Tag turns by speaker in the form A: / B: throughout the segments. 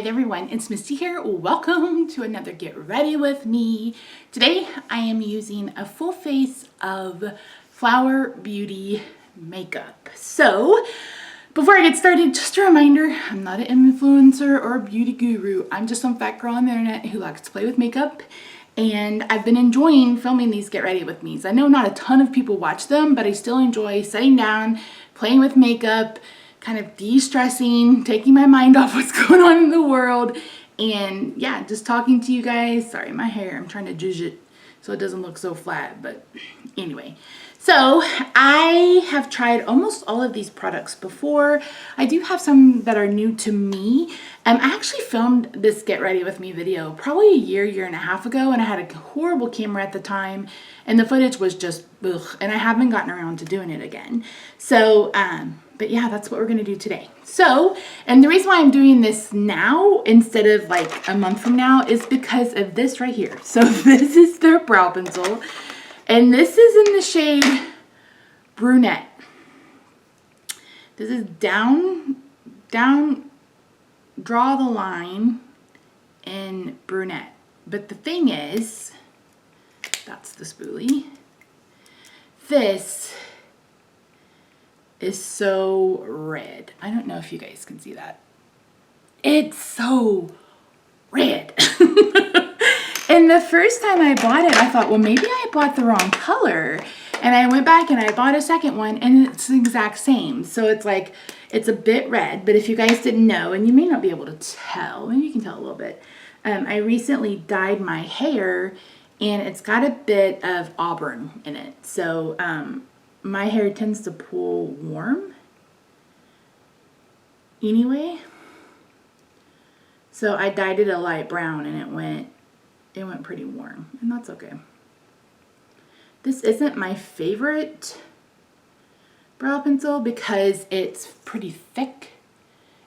A: Hey everyone, it's Misty here. Welcome to another Get Ready With Me. Today I am using a full face of Flower Beauty makeup. So before I get started, just a reminder, I'm not an influencer or a beauty guru. I'm just some fat girl on the internet who likes to play with makeup. And I've been enjoying filming these Get Ready With Me's. I know not a ton of people watch them, but I still enjoy sitting down, playing with makeup, kind of de-stressing, taking my mind off what's going on in the world, and yeah, just talking to you guys. Sorry, my hair, I'm trying to zhuzh it so it doesn't look so flat, but anyway. So I have tried almost all of these products before. I do have some that are new to me. I actually filmed this Get Ready With Me video probably a year and a half ago, and I had a horrible camera at the time, and the footage was just ugh, and I haven't gotten around to doing it again. So, but yeah, that's what we're gonna do today. So, and the reason why I'm doing this now instead of like a month from now is because of this right here. So this is their brow pencil, and this is in the shade Brunette. This is down, draw the line in Brunette. But the thing is, that's the spoolie. This is so red. I don't know if you guys can see that. It's so red. And the first time I bought it, I thought, well, maybe I bought the wrong color. And I went back and I bought a second one, and it's the exact same. So it's like, it's a bit red, but if you guys didn't know, and you may not be able to tell, maybe you can tell a little bit. I recently dyed my hair, and it's got a bit of auburn in it. So my hair tends to pull warm anyway. So I dyed it a light brown, and it went pretty warm, and that's okay. This isn't my favorite brow pencil because it's pretty thick,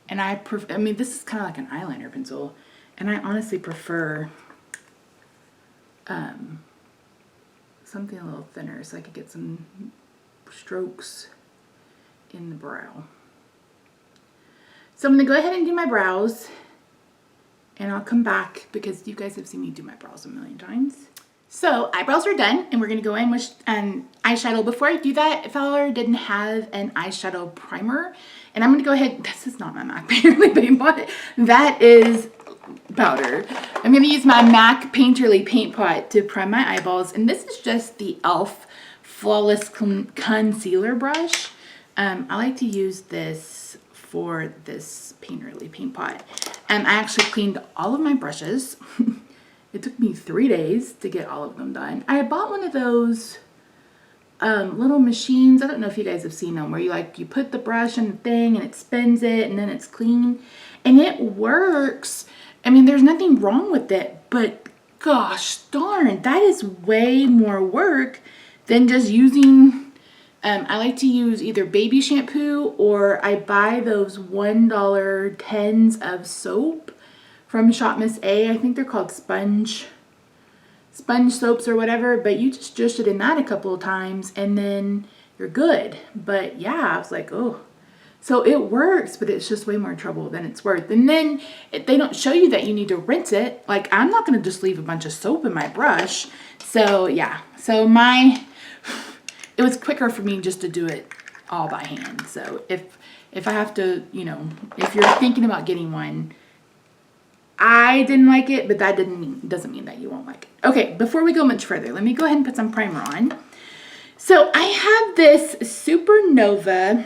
A: and I mean, this is kind of like an eyeliner pencil, and I honestly prefer something a little thinner so I could get some strokes in the brow. So I'm gonna go ahead and do my brows, and I'll come back because you guys have seen me do my brows a million times. So eyebrows are done, and we're gonna go in with eyeshadow. Before I do that, Fowler didn't have an eyeshadow primer, and I'm gonna go ahead, this is not my MAC Painterly Paint Pot, that is powder. I'm gonna use my MAC Painterly Paint Pot to prime my eyeballs, and this is just the e.l.f. Flawless Concealer Brush. I like to use this for this Painterly Paint Pot. I actually cleaned all of my brushes. It took me 3 days to get all of them done. I bought one of those little machines. I don't know if you guys have seen them, where you put the brush in the thing and it spins it and then it's clean. And it works. I mean, there's nothing wrong with it, but gosh darn, that is way more work than just using, I like to use either baby shampoo, or I buy those $1 tins of soap from Shop Miss A. I think they're called sponge soaps or whatever, but you just it in that a couple of times and then you're good. But yeah, I was like, oh. So it works, but it's just way more trouble than it's worth. And then they don't show you that you need to rinse it. Like, I'm not gonna just leave a bunch of soap in my brush. So yeah, so it was quicker for me just to do it all by hand. So if I have to, you know, if you're thinking about getting one, I didn't like it, but that doesn't mean that you won't like it. Okay, before we go much further, let me go ahead and put some primer on. So I have this Supernova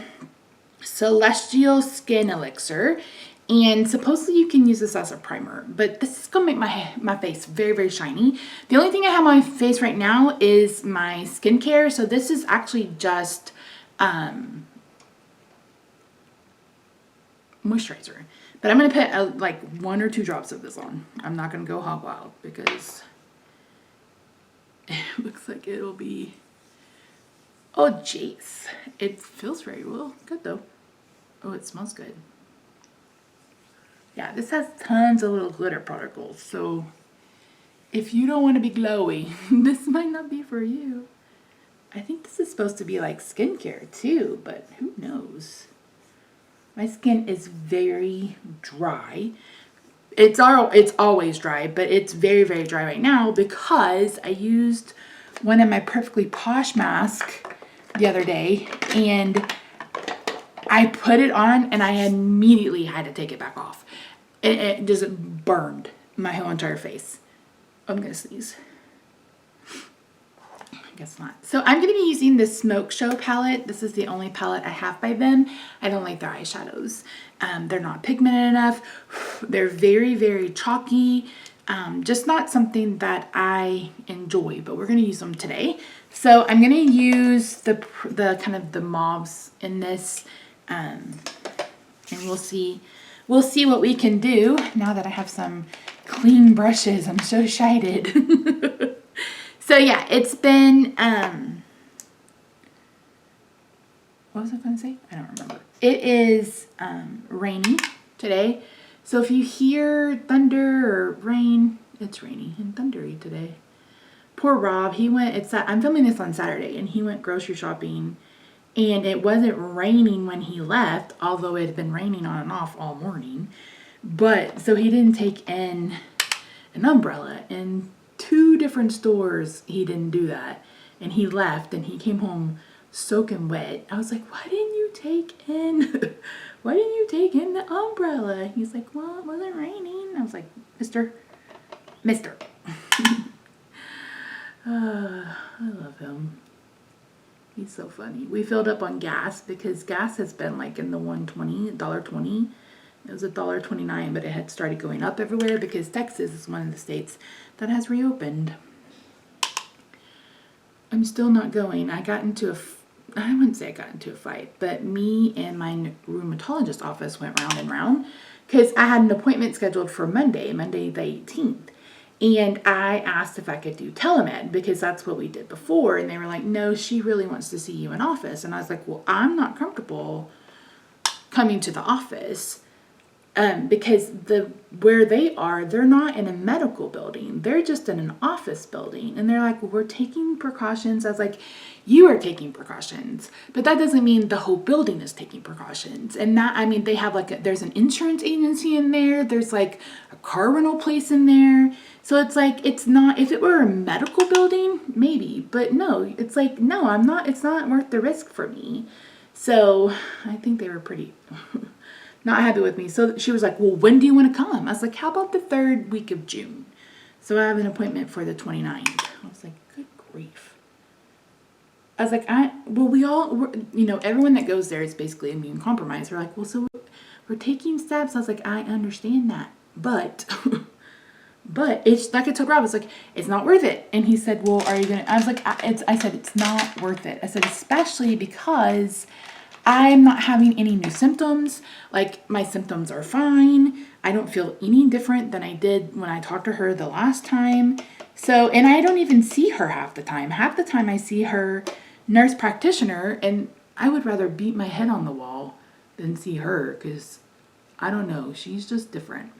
A: Celestial Skin Elixir, and supposedly you can use this as a primer, but this is gonna make my face very, very shiny. The only thing I have on my face right now is my skincare, so this is actually just moisturizer. But I'm going to put like 1 or 2 drops of this on. I'm not going to go hog wild because it looks like it'll be, oh jeez. It feels very well. Good though. Oh, it smells good. Yeah, this has tons of little glitter particles. So if you don't want to be glowy, this might not be for you. I think this is supposed to be like skincare too, but who knows? My skin is very dry. it's always dry, but it's very, very dry right now because I used one of my Perfectly Posh masks the other day, and I put it on and I immediately had to take it back off. It just burned my whole entire face. I'm gonna sneeze. I guess not. So I'm going to be using this Smoke Show palette. This is the only palette I have by them. I don't like their eyeshadows. They're not pigmented enough. They're very, very chalky. Just not something that I enjoy, but we're going to use them today. So I'm going to use the kind of the mauves in this, and we'll see what we can do now that I have some clean brushes. I'm so excited. So yeah, it's been, what was I going to say? I don't remember. It is rainy today. So if you hear thunder or rain, it's rainy and thundery today. Poor Rob, I'm filming this on Saturday, and he went grocery shopping, and it wasn't raining when he left, although it had been raining on and off all morning. But, so he didn't take in an umbrella, and 2 different stores he didn't do that, and he left and he came home soaking wet. I was like, why didn't you take in the umbrella? He's like, well, it wasn't raining. I was like, mister I love him. He's so funny. We filled up on gas because gas has been like in the $1.20. It was $1.29, but it had started going up everywhere because Texas is one of the states that has reopened. I'm still not going. I wouldn't say I got into a fight, but me and my rheumatologist office went round and round because I had an appointment scheduled for Monday the 18th. And I asked if I could do telemed because that's what we did before. And they were like, no, she really wants to see you in office. And I was like, well, I'm not comfortable coming to the office. Because where they are, they're not in a medical building. They're just in an office building. And they're like, well, we're taking precautions. I was like, you are taking precautions. But that doesn't mean the whole building is taking precautions. And they have there's an insurance agency in there. There's like a car rental place in there. So it's like, it's not, if it were a medical building, maybe. But no, it's like, no, it's not worth the risk for me. So I think they were pretty... not happy with me. So she was like, well, when do you want to come? I was like, how about the 3rd week of June? So I have an appointment for the 29th. I was like, good grief. I was like, everyone that goes there is basically immune compromised. We're like, well, so we're taking steps. I was like, I understand that. But it's like I told Rob, I was like, it's not worth it. And he said, well, are you going to, I was like, I said, it's not worth it. I said, especially because I'm not having any new symptoms. Like, my symptoms are fine. I don't feel any different than I did when I talked to her the last time. So, and I don't even see her half the time. Half the time I see her nurse practitioner, and I would rather beat my head on the wall than see her because, I don't know, she's just different.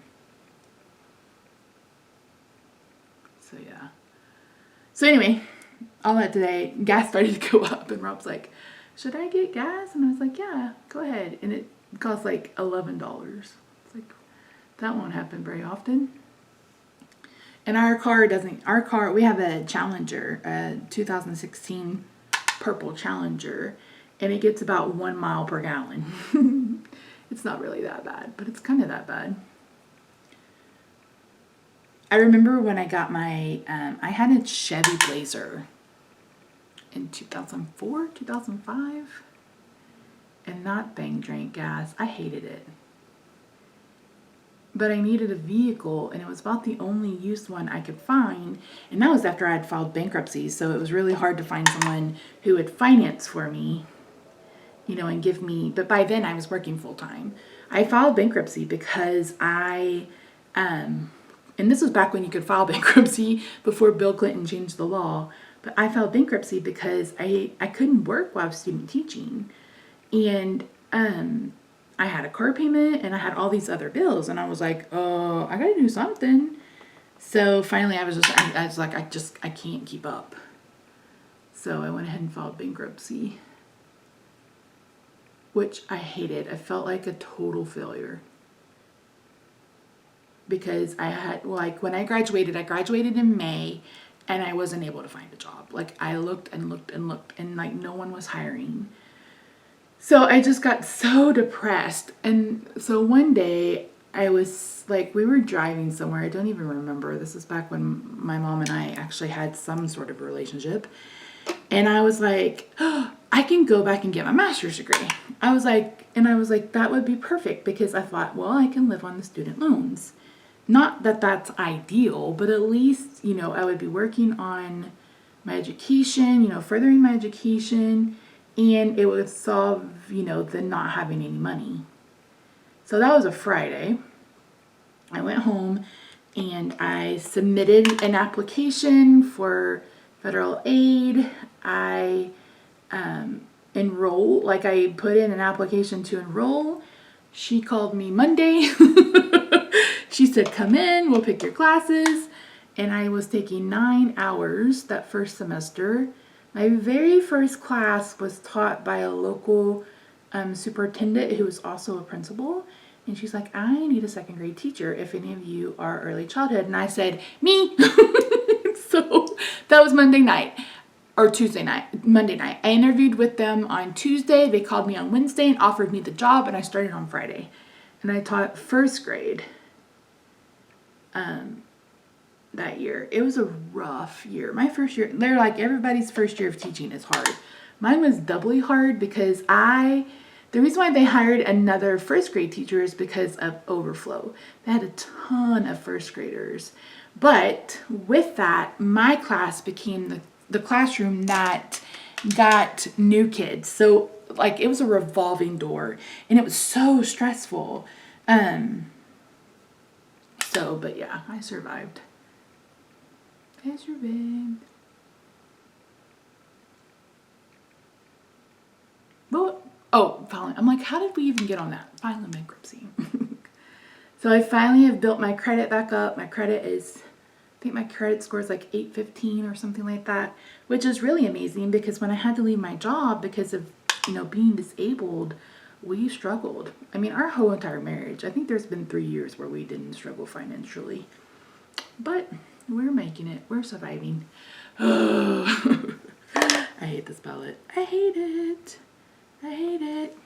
A: So, yeah. So, anyway, all that today, gas started to go up, and Rob's like, should I get gas? And I was like, yeah, go ahead. And it cost like $11. It's like, that won't happen very often. And we have a Challenger, a 2016 purple Challenger, and it gets about 1 mile per gallon. It's not really that bad, but it's kind of that bad. I remember when I got I had a Chevy Blazer in 2004, 2005, and that thing drank gas. I hated it. But I needed a vehicle, and it was about the only used one I could find, and that was after I had filed bankruptcy, so it was really hard to find someone who would finance for me, and give me, but by then I was working full-time. I filed bankruptcy because and this was back when you could file bankruptcy before Bill Clinton changed the law. But I filed bankruptcy because I couldn't work while I was student teaching. And I had a car payment and I had all these other bills. And I was like, oh, I got to do something. So finally I was like, I can't keep up. So I went ahead and filed bankruptcy, which I hated. I felt like a total failure. because I had, like, when I graduated in May, and I wasn't able to find a job. Like, I looked and looked and looked, and like no one was hiring. So I just got so depressed. And so one day I was like, we were driving somewhere. I don't even remember. This is back when my mom and I actually had some sort of relationship. And I was like, oh, I can go back and get my master's degree. I was like, that would be perfect, because I thought, well, I can live on the student loans. Not that that's ideal, but at least, you know, I would be working on my education, you know, furthering my education, and it would solve, you know, the not having any money. So that was a Friday. I went home and I submitted an application for federal aid. I enrolled, like I put in an application to enroll. She called me Monday. She said, come in, we'll pick your classes. And I was taking 9 hours that first semester. My very first class was taught by a local superintendent who was also a principal. And she's like, I need a second grade teacher if any of you are early childhood. And I said, me. So that was Monday night. Or Monday night. I interviewed with them on Tuesday. They called me on Wednesday and offered me the job, and I started on Friday. And I taught first grade that year. It was a rough year. My first year, they're like, everybody's first year of teaching is hard. Mine was doubly hard because the reason why they hired another first grade teacher is because of overflow. They had a ton of first graders. But with that, my class became the classroom that got new kids. So like it was a revolving door, and it was so stressful. But yeah, I survived. But, filing. I'm like, how did we even get on that? Filing bankruptcy. So I finally have built my credit back up. My credit is, I think my credit score is like 815 or something like that, which is really amazing, because when I had to leave my job because of, you know, being disabled, we struggled. I mean, our whole entire marriage, I think there's been 3 years where we didn't struggle financially, but we're making it. We're surviving. Oh, I hate this palette. I hate it. I hate it.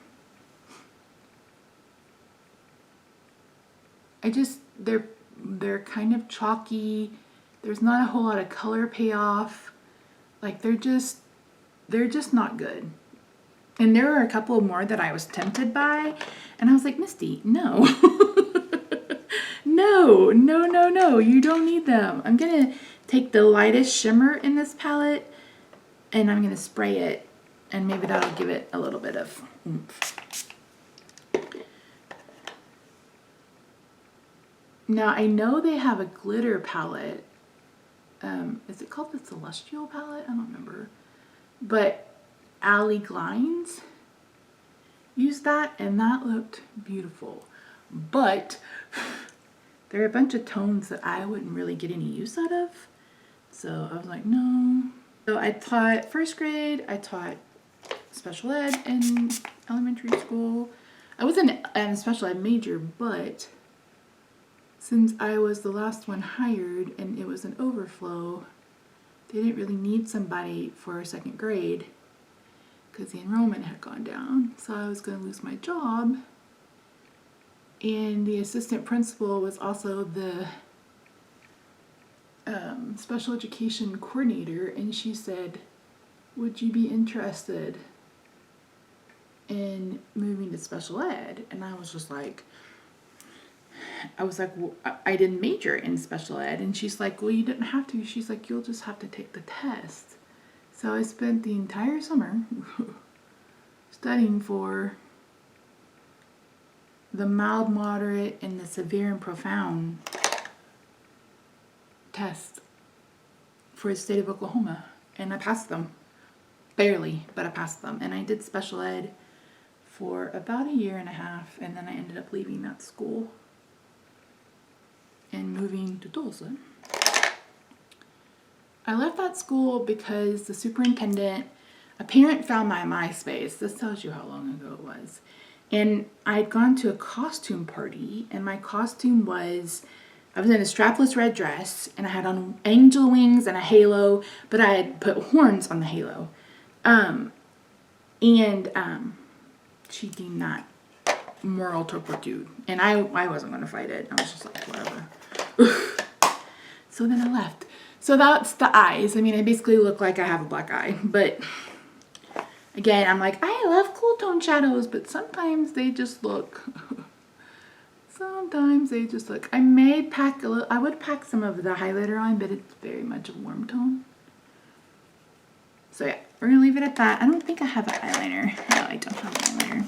A: They're kind of chalky. There's not a whole lot of color payoff. Like they're just not good. And there were a couple more that I was tempted by, and I was like, Misty, no. No, you don't need them. I'm gonna take the lightest shimmer in this palette, and I'm gonna spray it, and maybe that'll give it a little bit of oomph. Now I know they have a glitter palette. Is it called the Celestial palette? I don't remember. But Allie Glines used that, and that looked beautiful. But there are a bunch of tones that I wouldn't really get any use out of. So I was like, no. So I taught first grade. I taught special ed in elementary school. I wasn't a special ed major, but since I was the last one hired and it was an overflow, they didn't really need somebody for second grade because the enrollment had gone down. So I was going to lose my job. And the assistant principal was also the special education coordinator, and she said, would you be interested in moving to special ed? And I was just like, well, I didn't major in special ed. And she's like, well, you didn't have to. She's like, you'll just have to take the test. So I spent the entire summer studying for the mild, moderate, and the severe and profound test for the state of Oklahoma. And I passed them. Barely, but I passed them. And I did special ed for about 1.5 years, and then I ended up leaving that school and moving to Tulsa. I left that school because the superintendent, a parent found my MySpace. This tells you how long ago it was. And I'd gone to a costume party, and my costume was I was in a strapless red dress, and I had on angel wings and a halo, but I had put horns on the halo. She deemed that moral turpitude, and I wasn't going to fight it. I was just like, whatever. So then I left. So that's the eyes. I mean, I basically look like I have a black eye, but again, I'm like, I love cool tone shadows, but sometimes they just look, I may pack a little, I would pack some of the highlighter on, but it's very much a warm tone. So yeah, we're gonna leave it at that. I don't think I have an eyeliner. No, I don't have an eyeliner.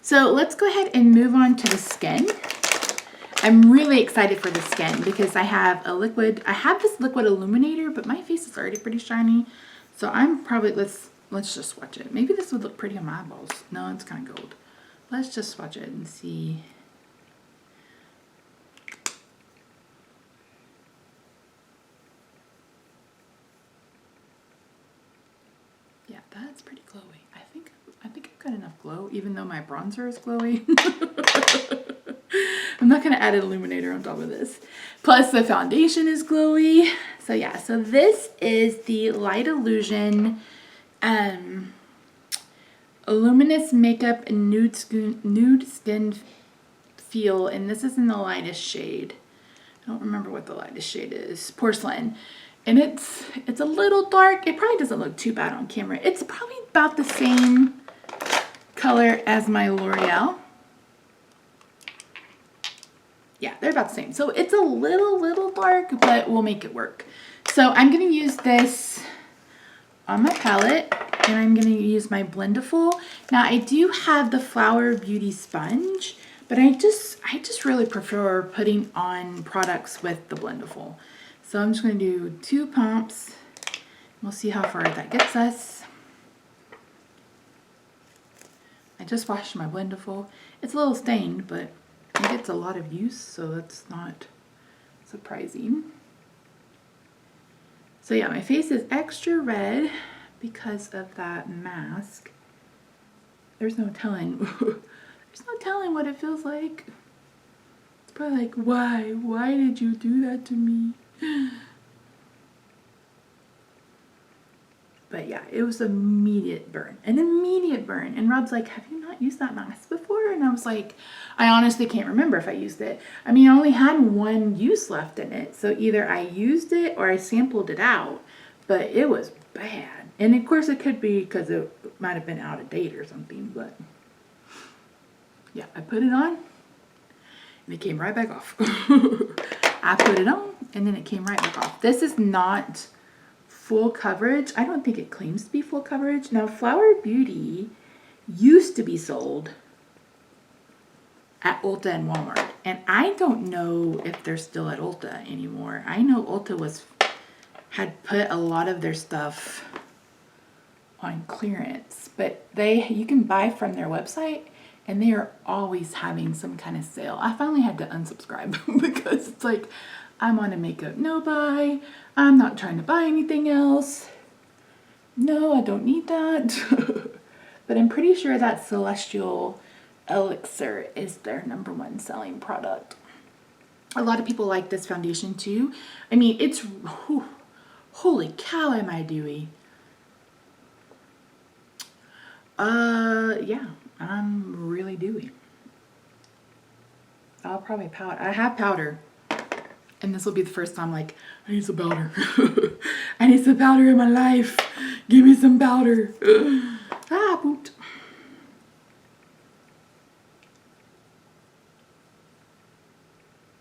A: So let's go ahead and move on to the skin. I'm really excited for the skin because I have a liquid, I have this liquid illuminator, but my face is already pretty shiny. So I'm probably, let's just swatch it. Maybe this would look pretty on my eyeballs. No, it's kind of gold. Let's just swatch it and see. Yeah, that's pretty glowy. I think I've got enough glow, even though my bronzer is glowy. I'm not going to add an illuminator on top of this. Plus the foundation is glowy. So yeah, so this is the Light Illusion Luminous Makeup Nude Skin Feel. And this is in the lightest shade. I don't remember what the lightest shade is. Porcelain. And it's a little dark. It probably doesn't look too bad on camera. It's probably about the same color as my L'Oreal. Yeah, they're about the same. So it's a little dark, but we'll make it work. So I'm going to use this on my palette, and I'm going to use my Blendiful. Now I do have the Flower Beauty sponge, but I just really prefer putting on products with the Blendiful. So I'm just going to do 2 pumps. We'll see how far that gets us. I just washed my Blendiful. It's a little stained, but it gets a lot of use, so that's not surprising. So yeah, my face is extra red because of that mask. There's no telling. There's no telling what it feels like. It's probably like, why? Why did you do that to me? But yeah, it was an immediate burn. And Rob's like, have you not used that mask before? And I was like, I honestly can't remember if I used it. I mean, I only had 1 use left in it. So either I used it or I sampled it out. But it was bad. And of course it could be because it might have been out of date or something. But yeah, I put it on and it came right back off. I put it on and then it came right back off. This is not full coverage. I don't think it claims to be full coverage. Now, Flower Beauty used to be sold at Ulta and Walmart, and I don't know if they're still at Ulta anymore. I know Ulta had put a lot of their stuff on clearance, but you can buy from their website, and they are always having some kind of sale. I finally had to unsubscribe because it's like, I'm on a makeup no buy. I'm not trying to buy anything else. No, I don't need that. But I'm pretty sure that Celestial Elixir is their #1 selling product. A lot of people like this foundation too. I mean, it's, holy cow, am I dewy. Yeah, I'm really dewy. I'll probably powder. I have powder. And this will be the first time like, I need some powder. I need some powder in my life. Give me some powder. Pooped.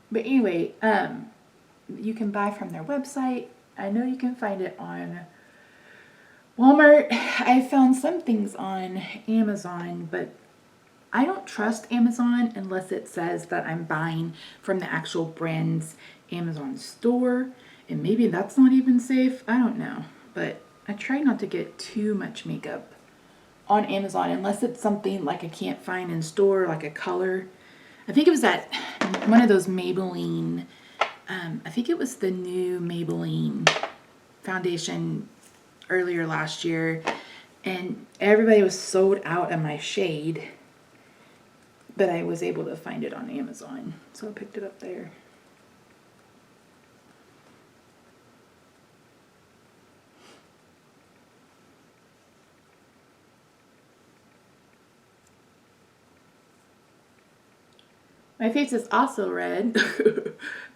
A: But anyway, you can buy from their website. I know you can find it on Walmart. I found some things on Amazon, but I don't trust Amazon unless it says that I'm buying from the actual brand's Amazon store, and maybe that's not even safe. I don't know, but I try not to get too much makeup on Amazon unless it's something like I can't find in store, like a color. I think it was that one of those Maybelline, I think it was the new Maybelline foundation earlier last year, and everybody was sold out of my shade. but I was able to find it on Amazon, so I picked it up there. My face is also red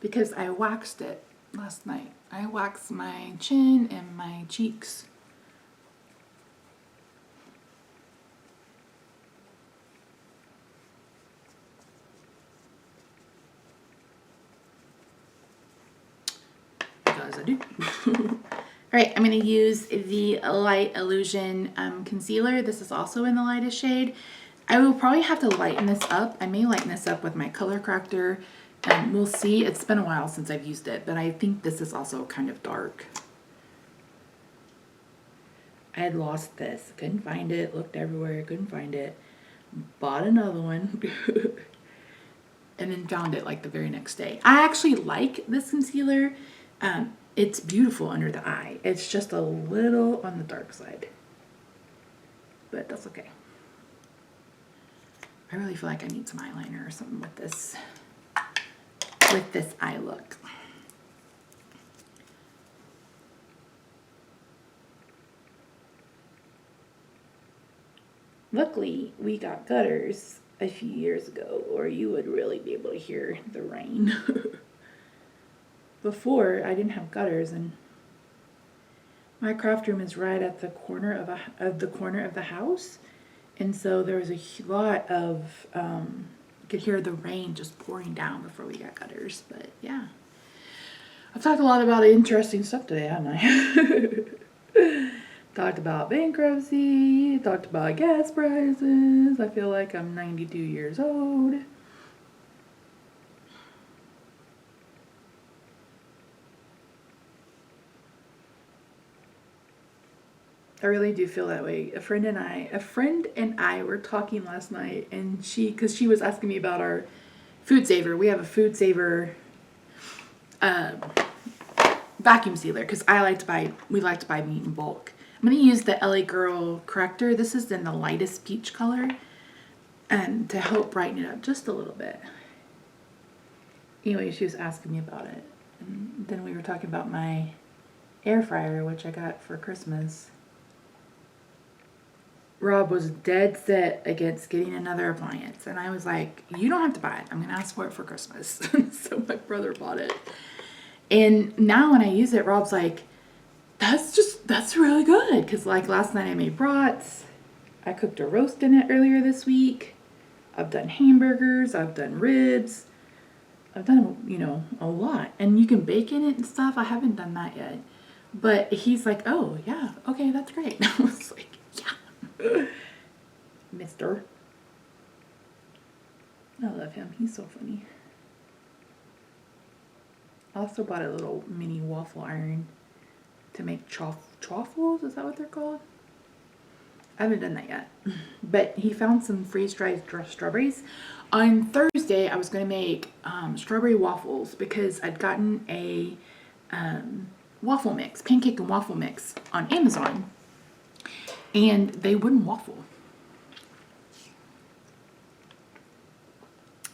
A: because I waxed it last night. I waxed my chin and my cheeks. Because I do. Alright, I'm going to use the Light Illusion concealer. This is also in the lightest shade. I will probably have to lighten this up. I may lighten this up with my color corrector. We'll see. It's been a while since I've used it, but I think this is also kind of dark. I had lost this. Couldn't find it. Looked everywhere. Couldn't find it. Bought another one. And then found it like the very next day. I actually like this concealer. It's beautiful under the eye. It's just a little on the dark side. But that's okay. I really feel like I need some eyeliner or something with this eye look. Luckily, we got gutters a few years ago, or you would really be able to hear the rain. Before, I didn't have gutters, and my craft room is right at the corner of the house. And so there was a lot of, you could hear the rain just pouring down before we got gutters. But yeah, I've talked a lot about interesting stuff today, haven't I? Talked about bankruptcy, talked about gas prices. I feel like I'm 92 years old. I really do feel that way. A friend and I were talking last night, and because she was asking me about our food saver. We have a food saver vacuum sealer because we like to buy meat in bulk. I'm gonna use the LA Girl corrector. This is in the lightest peach color, and to help brighten it up just a little bit. Anyway, she was asking me about it, and then we were talking about my air fryer, which I got for Christmas. Rob was dead set against getting another appliance. And I was like, you don't have to buy it. I'm going to ask for it for Christmas. So my brother bought it. And now when I use it, Rob's like, that's really good. Because like last night I made brats. I cooked a roast in it earlier this week. I've done hamburgers. I've done ribs. I've done, a lot. And you can bake in it and stuff. I haven't done that yet. But he's like, oh, yeah, okay, that's great. And I was like, yeah. Mister. I love him. He's so funny. I also bought a little mini waffle iron to make chaffles. Is that what they're called? I haven't done that yet. But he found some freeze-dried strawberries. On Thursday, I was going to make strawberry waffles because I'd gotten a waffle mix, pancake and waffle mix on Amazon. And they wouldn't waffle.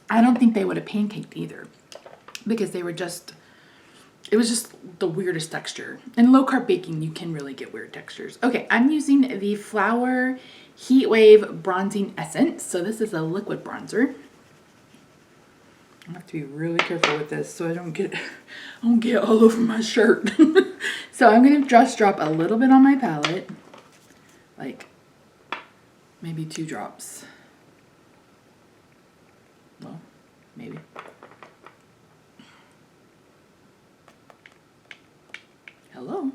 A: I don't think they would have pancaked either because it was just the weirdest texture. In low carb baking, you can really get weird textures. Okay, I'm using the Flower Heat Wave Bronzing Essence. So this is a liquid bronzer. I have to be really careful with this so I don't get all over my shirt. So I'm going to just drop a little bit on my palette. Like maybe 2 drops. Well, maybe. Hello.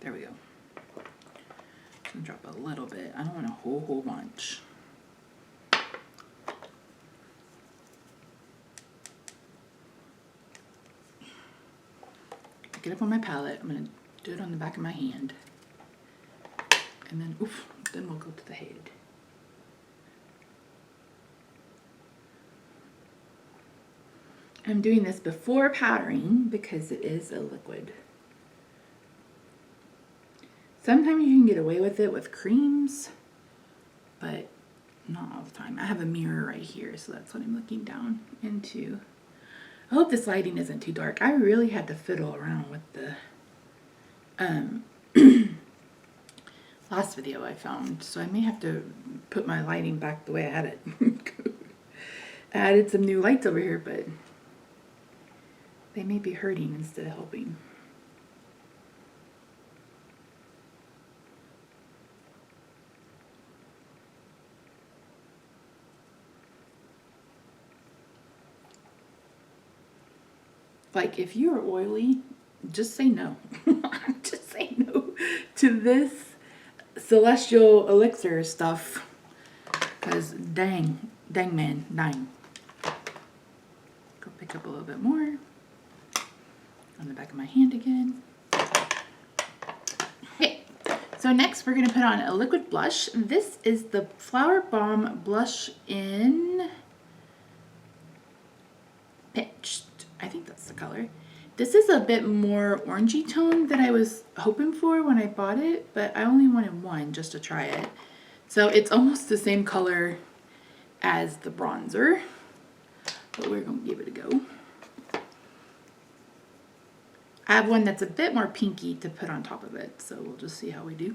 A: There we go. Just gonna drop a little bit. I don't want a whole bunch. Pick it up on my palette. I'm gonna do it on the back of my hand. And then, then we'll go to the head. I'm doing this before powdering because it is a liquid. Sometimes you can get away with it with creams, but not all the time. I have a mirror right here, so that's what I'm looking down into. I hope this lighting isn't too dark. I really had to fiddle around with the last video I filmed, so I may have to put my lighting back the way I had it. I added some new lights over here, but they may be hurting instead of helping. Like, if you're oily, just say no. Just say no to this celestial elixir stuff. Because dang man, dang. Go pick up a little bit more on the back of my hand again. Okay, so next we're going to put on a liquid blush. This is the Flower Bomb blush in Pitched. I think that's the color. This is a bit more orangey tone than I was hoping for when I bought it, but I only wanted one just to try it. So it's almost the same color as the bronzer, but we're going to give it a go. I have one that's a bit more pinky to put on top of it, so we'll just see how we do.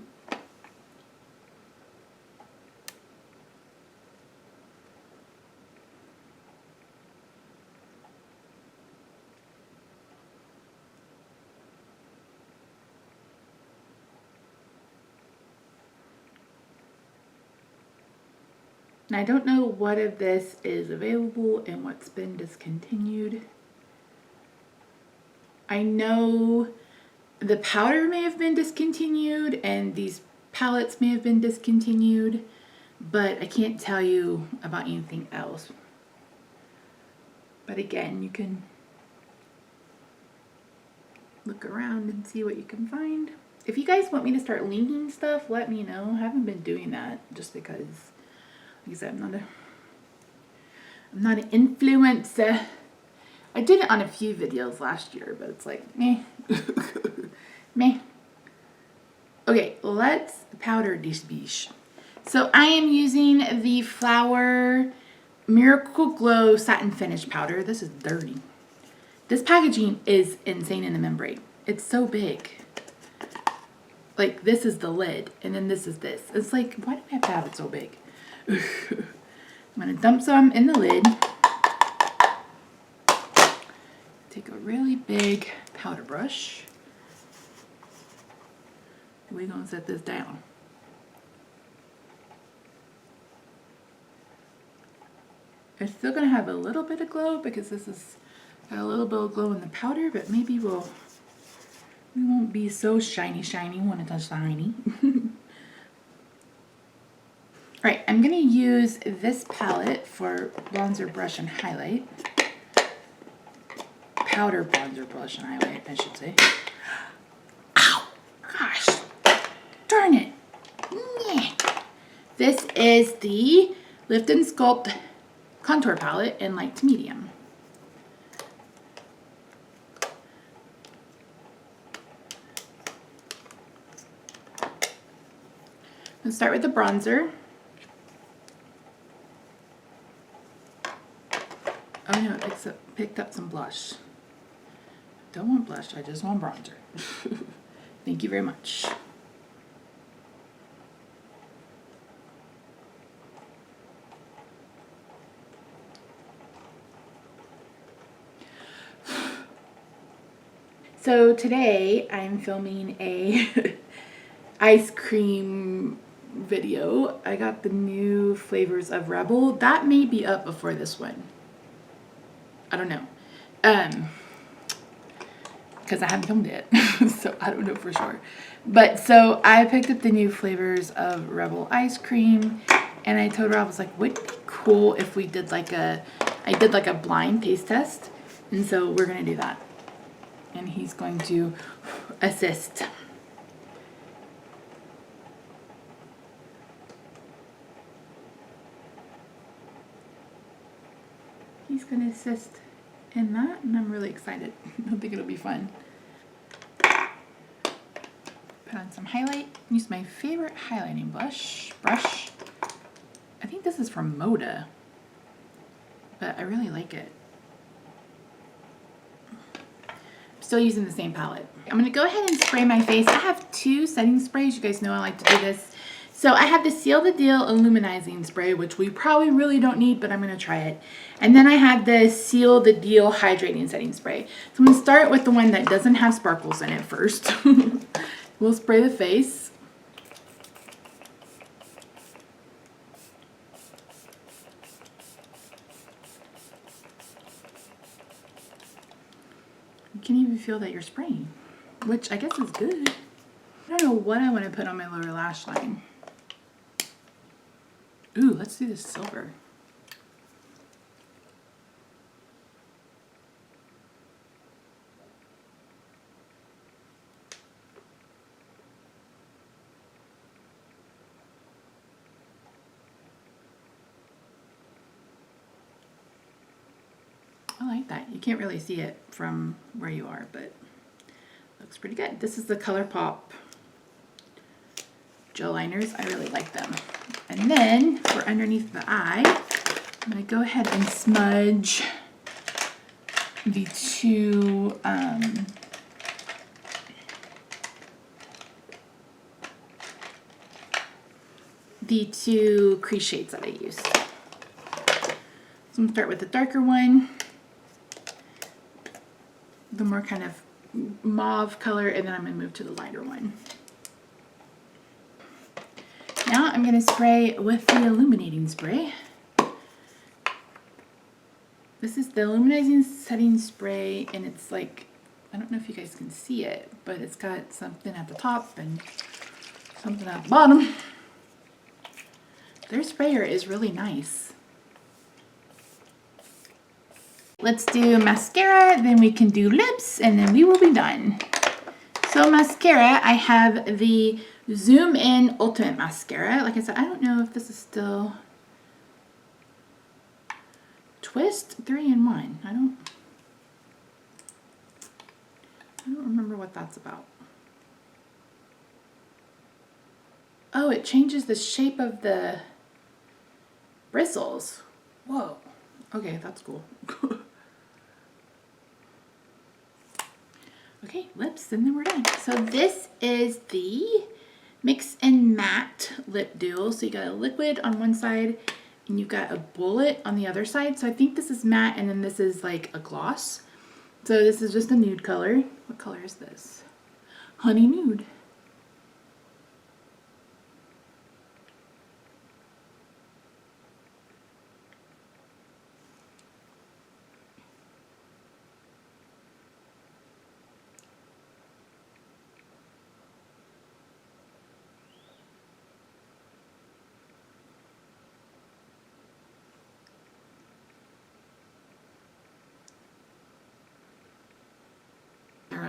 A: And I don't know what of this is available and what's been discontinued. I know the powder may have been discontinued and these palettes may have been discontinued, but I can't tell you about anything else. But again, you can look around and see what you can find. If you guys want me to start linking stuff, let me know. I haven't been doing that just because, like I said, I'm not an influencer. I did it on a few videos last year, but it's like, meh. Meh. Okay, let's powder this beach. So I am using the Flower Miracle Glow Satin Finish Powder. This is dirty. This packaging is insane in the membrane. It's so big. Like, this is the lid, and then this is this. It's like, why do we have to have it so big? I'm going to dump some in the lid. Take a really big powder brush. We're going to set this down. It's still going to have a little bit of glow because this is got a little bit of glow in the powder, but maybe we won't be so shiny when it's shiny. Alright, I'm going to use this palette for bronzer brush and highlight. Powder bronzer brush and highlight, I should say. Ow! Gosh! Darn it! Nyeh. This is the Lift and Sculpt Contour Palette in light to medium. Let's start with the bronzer. Oh no, it picked up some blush. Don't want blush, I just want bronzer. Thank you very much. So today I'm filming a ice cream video. I got the new flavors of Rebel. That may be up before this one. I don't know. Because I haven't filmed it. So I don't know for sure. But so I picked up the new flavors of Rebel ice cream. And I told her, I was like, wouldn't it be cool if we did like I did like a blind taste test. And so we're going to do that. And he's going to assist. He's going to assist in that, and I'm really excited. I think it'll be fun. Put on some highlight. Use my favorite highlighting brush. think this is from Moda, but I really like it. Still using the same palette. I'm going to go ahead and spray my face. I have 2 setting sprays. You guys know I like to do this. So I have the Seal the Deal Illuminizing Spray, which we probably really don't need, but I'm going to try it. And then I have the Seal the Deal Hydrating Setting Spray. So I'm going to start with the one that doesn't have sparkles in it first. We'll spray the face. You can even feel that you're spraying, which I guess is good. I don't know what I want to put on my lower lash line. Ooh, let's do this silver. I like that. You can't really see it from where you are, but it looks pretty good. This is the ColourPop gel liners. I really like them. And then for underneath the eye, I'm going to go ahead and smudge the 2 crease shades that I used. So I'm going to start with the darker one, the more kind of mauve color, and then I'm going to move to the lighter one. Now I'm going to spray with the Illuminating Spray. This is the Luminizing Setting Spray, and it's like, I don't know if you guys can see it, but it's got something at the top and something at the bottom. Their sprayer is really nice. Let's do mascara, then we can do lips, and then we will be done. So mascara, I have the Zoom In Ultimate Mascara. Like I said, I don't know if this is still Twist 3-in-1. I don't remember what that's about. Oh, it changes the shape of the bristles. Whoa. Okay, that's cool. Okay, lips, and then we're done. So this is the Mix and Matte Lip Duo. So you got a liquid on one side and you've got a bullet on the other side. So I think this is matte and then this is like a gloss. So this is just a nude color. What color is this? Honey Nude.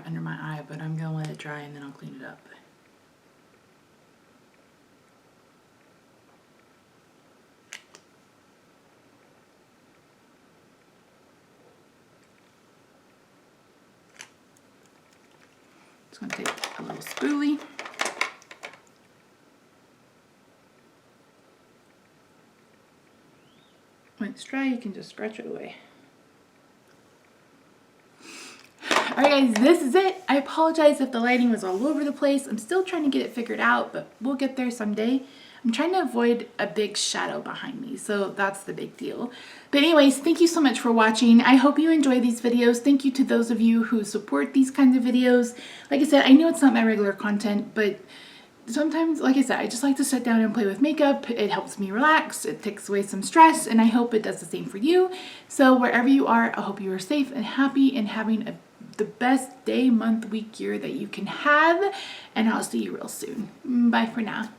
A: Under my eye, but I'm gonna let it dry and then I'll clean it up. Just gonna take a little spoolie. When it's dry, you can just scratch it away. Alright guys, this is it. I apologize if the lighting was all over the place. I'm still trying to get it figured out, but we'll get there someday. I'm trying to avoid a big shadow behind me, so that's the big deal. But anyways, thank you so much for watching. I hope you enjoy these videos. Thank you to those of you who support these kinds of videos. Like I said, I know it's not my regular content, but sometimes, like I said, I just like to sit down and play with makeup. It helps me relax, it takes away some stress, and I hope it does the same for you. So wherever you are, I hope you are safe and happy and having the best day, month, week, year that you can have, and I'll see you real soon. Bye for now.